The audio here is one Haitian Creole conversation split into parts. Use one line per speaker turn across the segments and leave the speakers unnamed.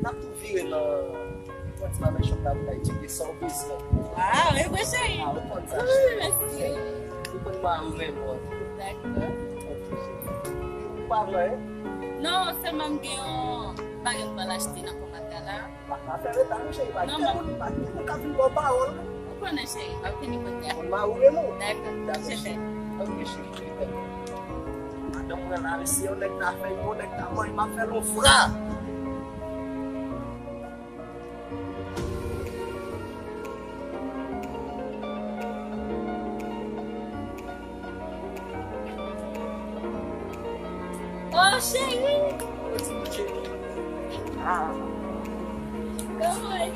Tá tudo virando quantos mais chocado daí de serviço.
Ah, eu gostei.
Ah, o quanto
Merci.
Tudo mal mesmo.
D'accord.
Parla,
Non, seulement que on va l'acheter dans le magasin.
a faire tá no cheio, vai.
Não,
Não tá vindo boa paola.
Vous connaissez, va venir pour dire.
On m'a ouvert non.
D'accord, je fais.
Ok, chérie. Madame, on a réussi, on est à faire, on est à moi, il m'a fait le frère.
Oh, chérie.
Ah.
Comment est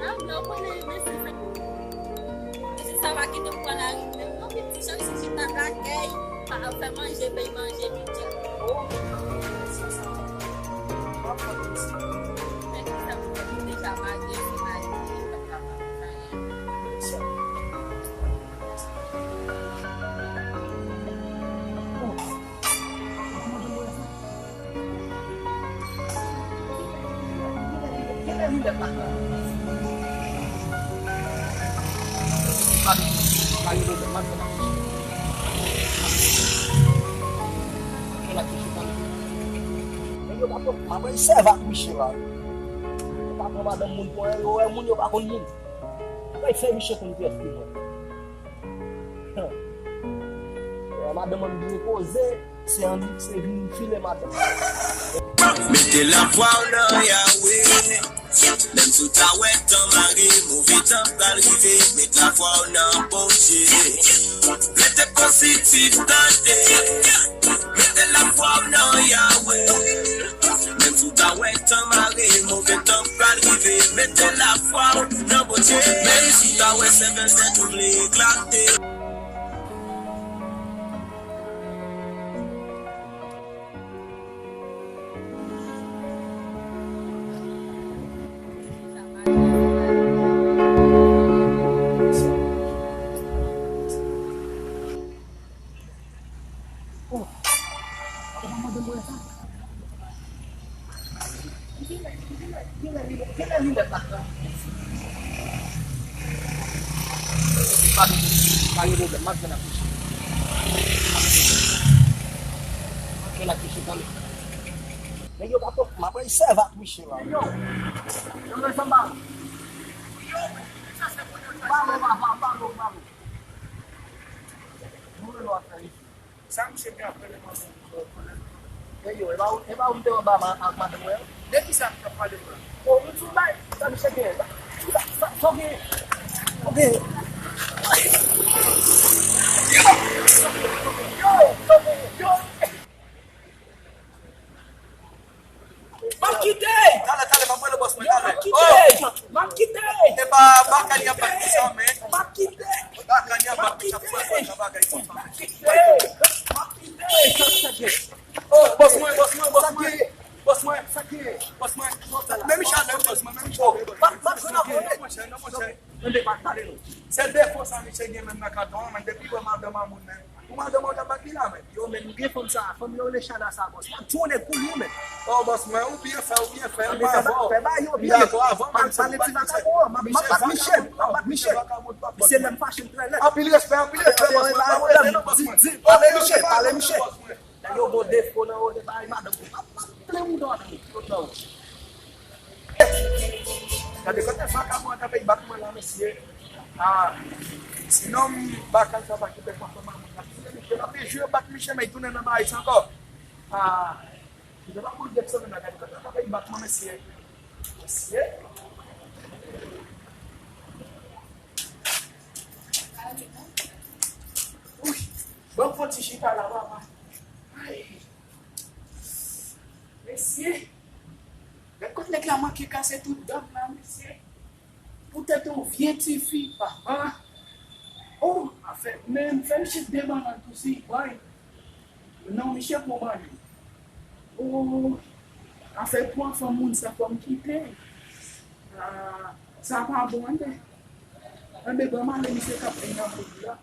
Ah, non, on est mais ça va quitter pour la rue. Mon petit chat, si tu t'accueilles, pas faire manger, paye manger, vite. Mais ça vous déjà marié, c'est marié.
Apa serve Michel lá? Tá tomando muito com ele, ou é muito para com muito. Vai ser Michel com pièce de moi. Madame me dit causer, c'est un livre, c'est une fille madame.
Mettez la foi en Yahweh. Même sous ta ouette, ton mari, mauvais temps d'arriver. Mettez la foi en bon Dieu. Mettez positif dans tes. Mettez la foi en Yahweh. Même sous ta ouette, ton mari, mauvais temps d'arriver. Mettez la foi en bon Dieu. Même sous ta ouette, c'est bien tout l'éclater.
Mais yo pas ma pas serve Michel là. Yo me samba. Vamos. Não lo hace. Sam se me apele mais. Yo, eba um teu ba mademoiselle. Dès qu'il ça pas de quoi. Oh, tu vai, ça me chega. Só que OK. Dale, mamãe, eu posso mandar. Maquite! É para bacaninha para puxar, man. Maquite! Bacaninha para puxar, oh, boss mãe. Même chale, boss mãe, même chale. Não. Se depois a gente chega mesmo na cartão, mas depois eu mando uma mulher. Uma demanda bacana, man. Eu me ninguém foi sa, foi eu deixar da sa boss. Tu ne cool, man. Oh, boss mãe, o bien fait. Michel. C'est même fashion très là. Appeler respect, Parlez, Michel. Eu vou defo na hora da imada. Não. Cadê quando é faca mão tá bem bacana lá nesse. Ah, se não bacana só vai ter uma forma. Eu não vejo eu bato Michel mais tu na mais encore. Ah, eu não vou dizer sobre nada, quando tá bem bacana nesse. Ui, vamos continuar para lá. Monsieur, mais quand est-ce que la main qui casse tout dedans là, monsieur? Peut-être un vieux petit fille, papa. Oh, enfin, même Monsieur demande à tout ça, ouais. Non, Michel, pour moi. Oh, enfin, pour un femme, ça peut me quitter. Ça va pas bon, hein? Un bébé, maman, Monsieur, qui a pris un peu de là.